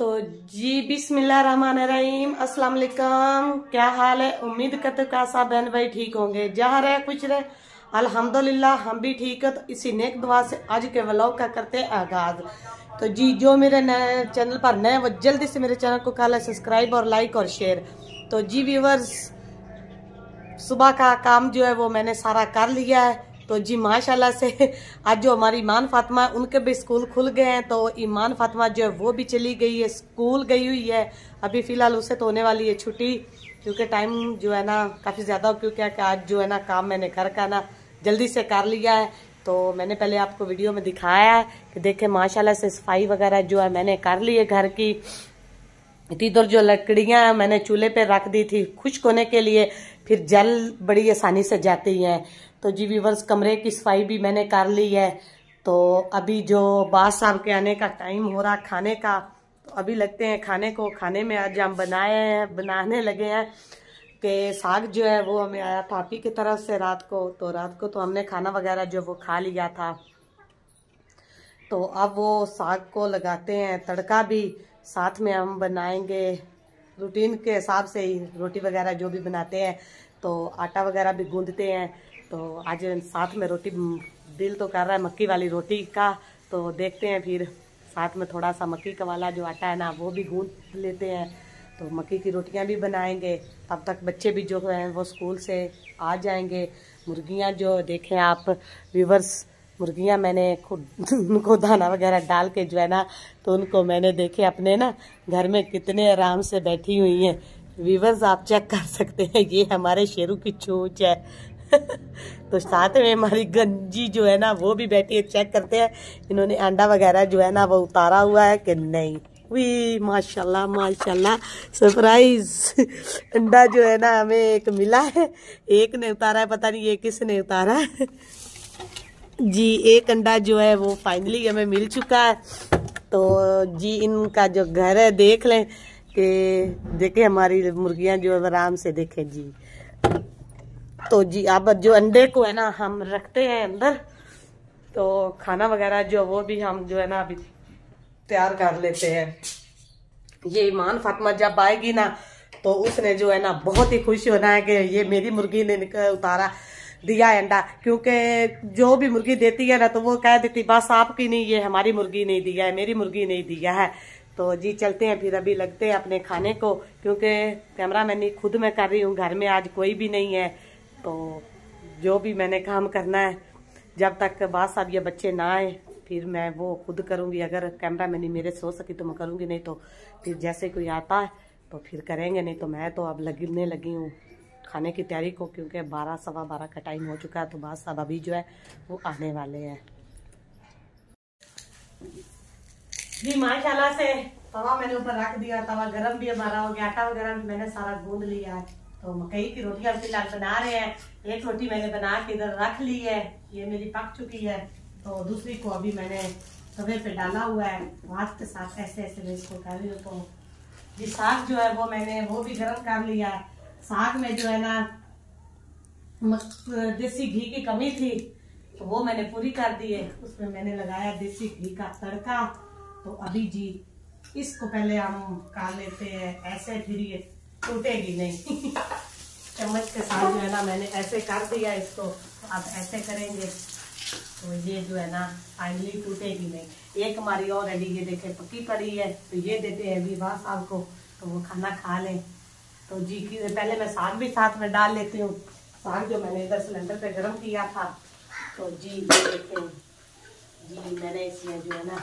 तो जी बिस्मिल्लाहिर्रहमानिर्रहीम, अस्सलाम वालेकुम। क्या हाल है? उम्मीद करते का सब बहन भाई ठीक होंगे, जहाँ रहे कुछ रहे। अल्हम्दुलिल्लाह हम भी ठीक है। तो इसी नेक दुआ से आज के व्लॉग का करते आगाज। तो जी जो मेरे नए चैनल पर नए वो जल्दी से मेरे चैनल को कर ले सब्सक्राइब और लाइक और शेयर। तो जी व्यूवर्स, सुबह का काम जो है वो मैंने सारा कर लिया है। तो जी माशाल्लाह से आज जो हमारी ईमान फातिमा है उनके भी स्कूल खुल गए हैं। तो ईमान फातिमा जो है वो भी चली गई है, स्कूल गई हुई है। अभी फ़िलहाल उसे तो होने वाली है छुट्टी, क्योंकि टाइम जो है ना काफ़ी ज़्यादा, क्योंकि आज जो है ना काम मैंने घर का ना जल्दी से कर लिया है। तो मैंने पहले आपको वीडियो में दिखाया है कि देखें माशाल्लाह से सफाई वगैरह जो है मैंने कर ली है घर की। इधर जो लकड़ियां मैंने चूल्हे पे रख दी थी खुश्क होने के लिए, फिर जल बड़ी आसानी से जाती है। तो जी व्यूवर्स, कमरे की सफाई भी मैंने कर ली है। तो अभी जो बास साहब के आने का टाइम हो रहा खाने का, तो अभी लगते हैं खाने को। खाने में आज हम बनाने लगे हैं कि साग जो है वो हमें आया था आपी की तरफ से रात को। तो रात को तो हमने खाना वगैरह जो वो खा लिया था। तो अब वो साग को लगाते हैं तड़का भी, साथ में हम बनाएंगे रूटीन के हिसाब से ही रोटी वगैरह जो भी बनाते हैं। तो आटा वगैरह भी गूंदते हैं। तो आज साथ में रोटी, दिल तो कर रहा है मक्की वाली रोटी का। तो देखते हैं, फिर साथ में थोड़ा सा मक्की का वाला जो आटा है ना वो भी गूंद लेते हैं। तो मक्की की रोटियां भी बनाएंगे। तब तक बच्चे भी जो हैं वो स्कूल से आ जाएंगे। मुर्गियां जो देखें आप व्यूवर्स, मुर्गियां मैंने खुद उनको दाना वगैरह डाल के जो है ना, तो उनको मैंने देखे अपने ना घर में कितने आराम से बैठी हुई हैं। व्यूवर्स आप चेक कर सकते हैं, ये हमारे शेरू की चोंच है। तो साथ में हमारी गंजी जो है ना वो भी बैठी है। चेक करते हैं इन्होंने अंडा वगैरह जो है ना वो उतारा हुआ है कि नहीं। वी माशाल्लाह माशाल्लाह, सरप्राइज अंडा जो है ना हमें एक मिला है। एक ने उतारा है, पता नहीं ये किसने उतारा है। जी एक अंडा जो है वो फाइनली हमें मिल चुका है। तो जी इनका जो घर है देख लें कि देखें हमारी मुर्गियां जो है आराम से देखें जी। तो जी अब जो अंडे को है ना हम रखते हैं अंदर। तो खाना वगैरह जो वो भी हम जो है ना अभी तैयार कर लेते हैं। ये ईमान फातिमा जब आएगी ना तो उसने जो है ना बहुत ही खुश होना है कि ये मेरी मुर्गी ने उतारा दिया है अंडा। क्योंकि जो भी मुर्गी देती है ना तो वो कह देती बस आपकी नहीं, ये हमारी मुर्गी नहीं दिया है, मेरी मुर्गी नहीं दिया है। तो जी चलते हैं फिर, अभी लगते हैं अपने खाने को, क्योंकि कैमरा मैंने खुद मैं कर रही हूँ, घर में आज कोई भी नहीं है। तो जो भी मैंने काम करना है जब तक बात साहब ये बच्चे ना आए फिर मैं वो खुद करूँगी। अगर कैमरा मैंने मेरे सो सकी तो मैं करूँगी, नहीं तो फिर जैसे कोई आता है तो फिर करेंगे। नहीं तो मैं तो अब लगने लगी हूँ खाने की तैयारी को, क्योंकि 12 सवा 12 का टाइम हो चुका है। तो बात साहब अभी जो है वो आने वाले हैं। जी माशाल्लाह से तवा मैंने ऊपर रख दिया, तवा गरम भी हमारा हो गया, आटा वगैरह भी मैंने सारा गूंद लिया है। तो मकई की रोटियां फिलहाल बना रहे हैं। एक रोटी मैंने बना के इधर रख ली है, ये मेरी पक चुकी है। तो दूसरी को अभी मैंने तवे पे डाला हुआ है, भात के साथ ऐसे ऐसे मैं इसको कर रही हूँ। तो ये साग जो है वो मैंने वो भी गर्म कर लिया है। साग में जो है ना देसी घी की कमी थी तो वो मैंने पूरी कर दी है। उसमें मैंने लगाया देसी घी का तड़का। तो अभी जी इसको पहले हम कर लेते हैं ऐसे, फिर ये टूटेगी नहीं। चम्मच के साथ जो है ना मैंने ऐसे कर दिया इसको, तो अब ऐसे करेंगे तो ये जो है ना फाइनली टूटेगी नहीं। एक हमारी और रेडी ये देखे पक्की पड़ी है, तो ये देते हैं विवाह साहब को तो वो खाना खा लें। तो जी पहले मैं साग भी साथ में डाल लेती हूँ। साग जो मैंने इधर सिलेंडर पे गर्म किया था। तो जी ये देखें जी मैंने इसमें जो है ना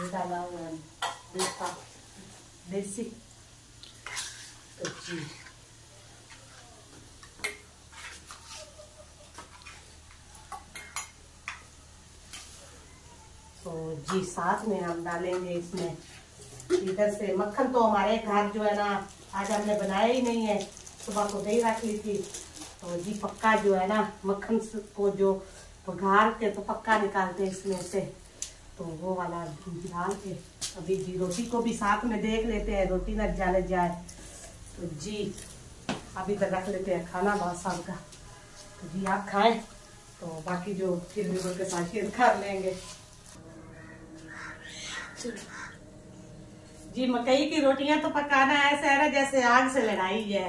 डाला हुआ है देसी। तो जी तो जी साथ में हम डालेंगे इसमें इधर से मक्खन। तो हमारे घर जो है ना आज हमने बनाया ही नहीं है, सुबह को दही रख ली थी। तो जी पक्का जो है ना मक्खन को जो पघार के तो पक्का निकालते हैं इसमें से, तो वो वाला डाल के अभी जी रोटी को भी साथ में देख लेते हैं, रोटी न जाने जाए। तो जी अभी तक रख लेते हैं खाना बहुत साल का। तो जी आप खाएं, तो बाकी जो फिर भी के साथ शेयर कर लेंगे। जी मकई की रोटियां तो पकाना ऐसे है ना जैसे आग से लड़ाई है,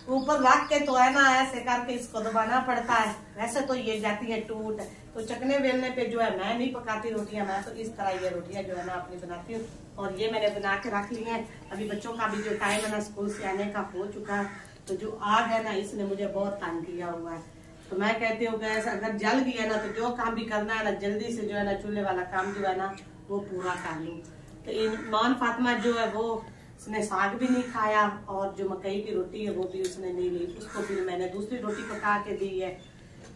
ऊपर रख के तो है ना ऐसे करके इसको दबाना पड़ता है। वैसे तो ये जाती है टूट, तो चकने बेलने पे जो है मैं नहीं पकाती रोटियां, मैं तो इस तरह ये रोटियां जो है ना अपनी बनाती हूँ। और ये मैंने बना के रख ली है। अभी बच्चों का भी जो टाइम है ना स्कूल से आने का हो चुका है, तो जो आग है ना इसने मुझे बहुत तंग किया हुआ है। तो मैं कहती हूँ गैस अगर जल गई है ना तो जो काम भी करना है ना जल्दी से जो है ना चूल्हे वाला काम जो है ना वो पूरा कर लूँ। तो ईमान फातिमा जो है वो उसने साग भी नहीं खाया और जो मकई की रोटी है वो भी उसने नहीं ली, उसको फिर मैंने दूसरी रोटी पका के दी है।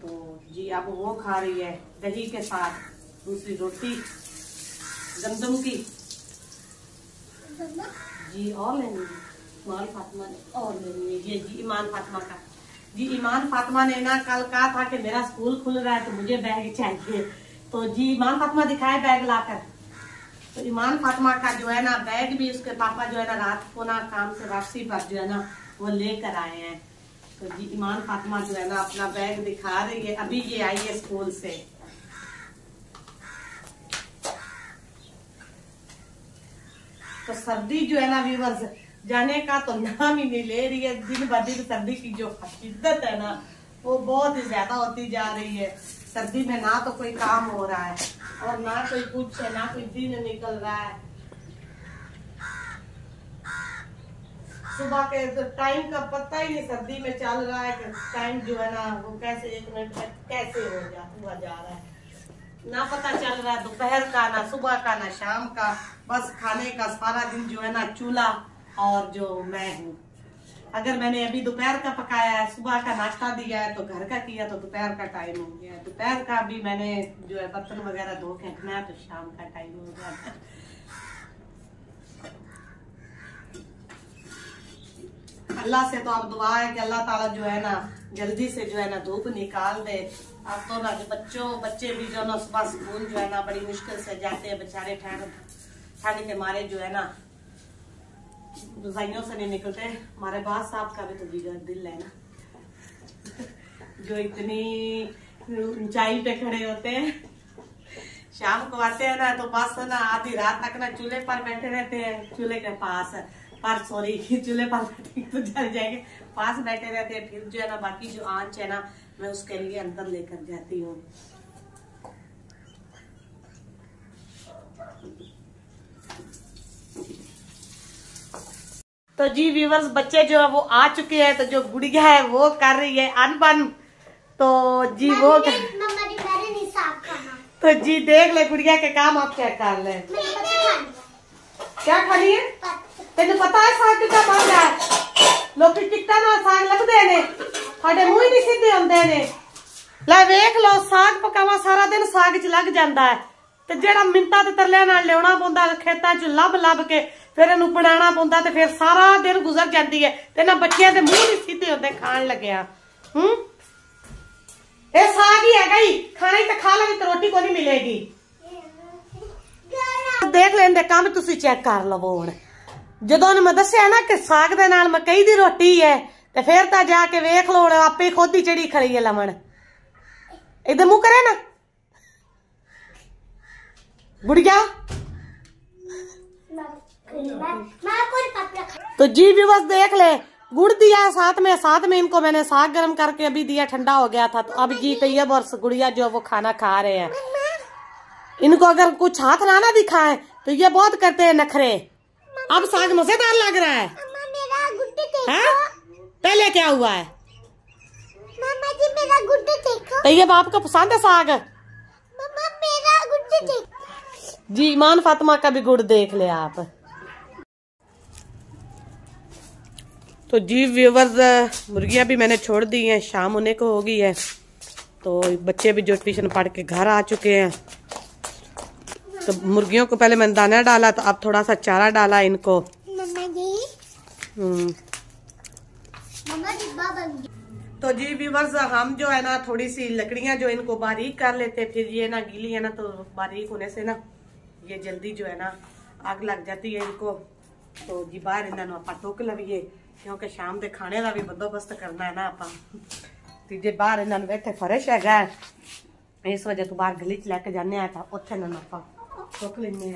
तो जी अब वो खा रही है दही के साथ दूसरी रोटी गंदम की। जी और लेनी है ईमान फातिमा ने, और लेनी है ये जी ईमान फातिमा का। जी ईमान फातिमा ने ना कल कहा था कि मेरा स्कूल खुल रहा है तो मुझे बैग चाहिए, तो जी ईमान फातिमा दिखाए बैग लाकर। तो ईमान फातिमा का जो है ना बैग भी उसके पापा जो है ना रात को ना काम से वापसी पर जो है ना वो लेकर आए हैं। तो जी ईमान फातिमा जो है ना अपना बैग दिखा रही है, अभी ये आई है स्कूल से। तो सर्दी जो है ना व्यूअर्स जाने का तो नाम ही नहीं ले रही है। दिन ब दिन सर्दी की जो शिद्दत है ना वो बहुत ही ज्यादा होती जा रही है। सर्दी में ना तो कोई काम हो रहा है और ना कोई कुछ है, ना कोई दिन निकल रहा है। सुबह के तो टाइम का पता ही नहीं सर्दी में चल रहा है कि टाइम जो है ना वो कैसे 1 मिनट में कैसे हुआ जा रहा है, ना पता चल रहा है दोपहर का, ना सुबह का, ना शाम का। बस खाने का सारा दिन जो है ना चूल्हा और जो मैं हूँ। अगर मैंने अभी दोपहर का पकाया है, सुबह का नाश्ता दिया है तो घर का किया, तो दोपहर का टाइम हो गया है। दोपहर का भी मैंने जो है बर्तन वगैरह धो के रखना है तो शाम का टाइम हो गया है। अल्लाह से तो अब दुआ है कि अल्लाह ताला जो है ना जल्दी से जो है ना धूप निकाल दे। अब तो ना जो बच्चे भी जो ना सुबह स्कूल जो है ना बड़ी मुश्किल से जाते हैं बेचारे, ठंड के मारे जो है ना रजाइयों से नहीं निकलते। हमारे बास साहब का भी तो दिल है ना जो इतनी ऊंचाई पे खड़े होते हैं, शाम को आते हैं ना तो बस ना आधी रात तक ना चूल्हे पर बैठे रहते हैं, चूल्हे के पास पर सॉरी चूल्हे पर तो जल जाएंगे, पास बैठे रहते हैं। फिर जो है ना बाकी जो आंच है ना मैं उसके लिए अंदर लेकर जाती हूँ। तो जी व्यूवर्स बच्चे जो है वो आ चुके हैं, तो जो गुड़िया है वो कर रही है अनबन। तो जी वो तो जी देख ले गुड़िया के काम आप क्या कर ले। क्या खानी है तेन पता है साग कितना बन रहा है, लोग टिकटा ना साग लगते ने साडे मुंह ही नहीं सीधे होंदे ने। लै वेख लो साग पकावा सारा दिन साग च लग जाता है, ते जेड़ा मिंटा ते तरलिया नाल लियाना पौंदा खेतां च लब लब के फिर इनू बनाना पौंदा, ते फिर सारा दिन गुजर जाती है ते ना बच्चियां दे मुंह नहीं सीधे होंदे खान लग्या। ये साग ही है ही खाने तो खा लेगी तो रोटी को नहीं मिलेगी। देख लेंदे काम तुसी चेक कर लवो हुण जदों मैं दस्या ना कि साग दे नाल मकई दी रोटी है ते फिर तां जाके वेख लो आपे खुद ही चढ़ी खड़ी है लमन। इधर मुंह करे ना गुड़िया। तो जी व्यूअर्स देख ले गुड़ दिया साथ में इनको मैंने साग गर्म करके अभी दिया, ठंडा हो गया था। तो अब जी तैयब और गुड़िया जो वो खाना खा रहे हैं। इनको अगर कुछ हाथ लाना दिखाए तो ये बहुत करते हैं नखरे। अब साग मजेदार लग रहा है। पहले क्या हुआ है मामा जी मेरा गुड्डू देखो। तैयब आपको पसंद है साग? मामा मेरा गुड्डू देखो। जी ईमान फातिमा का भी गुड़ देख ले आप। तो जी व्यूअर्स मुर्गियां भी मैंने छोड़ दी हैं, शाम होने को हो गई है। तो बच्चे भी जो ट्यूशन पढ़ के घर आ चुके हैं। तो मुर्गियों को पहले मैंने दाना डाला, तो अब थोड़ा सा चारा डाला इनको। मम्मा जी तो जी व्यूअर्स हम जो है ना थोड़ी सी लकड़ियां जो इनको बारीक कर लेते, फिर ये ना गीली है ना तो बारीक होने से ना ये जल्दी जो है ना आग लग जाती है इनको। तो जी बाहर इन्होंने आप टोक लवीए क्योंकि शाम के खाने का भी बंदोबस्त करना है ना आप। तो जे बाहर इन्होंने बैठे फर्श है इस वजह तो बाहर गली च लैके जाने तो उत्थे इन्होंने आप टोक लेने।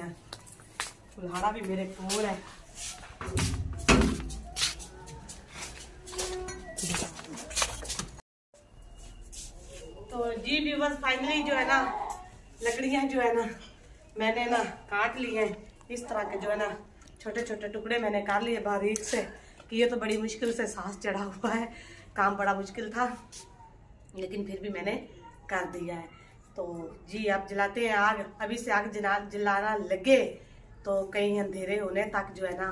कुल्हाड़ा भी मेरे कोल है। तो जी व्यूअर्स फाइनली जो है ना लकड़ियां जो है ना मैंने ना काट ली हैं। इस तरह के जो है ना छोटे छोटे टुकड़े मैंने काट लिए बारीक से, कि ये तो बड़ी मुश्किल से सांस चढ़ा हुआ है, काम बड़ा मुश्किल था लेकिन फिर भी मैंने कर दिया है। तो जी आप जलाते हैं आग, अभी से आग जलाना लगे तो कहीं अंधेरे होने तक जो है ना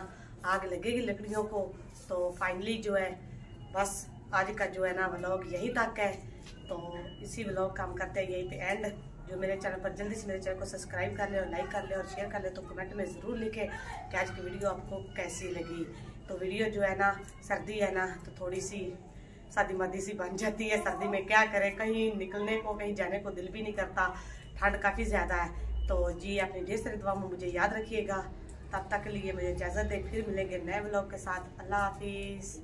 आग लगेगी लकड़ियों को। तो फाइनली जो है बस आज का जो है ना व्लॉग यही तक है। तो इसी व्लॉग का हम करते हैं यहीं पे एंड। जो मेरे चैनल पर जल्दी से मेरे चैनल को सब्सक्राइब कर ले और लाइक कर ले और शेयर कर ले, तो कमेंट में ज़रूर लिखें कि आज की वीडियो आपको कैसी लगी। तो वीडियो जो है ना सर्दी है ना तो थोड़ी सी शादी मादी सी बन जाती है। सर्दी में क्या करें, कहीं निकलने को कहीं जाने को दिल भी नहीं करता, ठंड काफ़ी ज़्यादा है। तो जी अपनी ढेर सारी दुआ में मुझे याद रखिएगा। तब तक के लिए मुझे इजाज़त दे, फिर मिलेंगे नए व्लॉग के साथ। अल्लाह हाफिज़।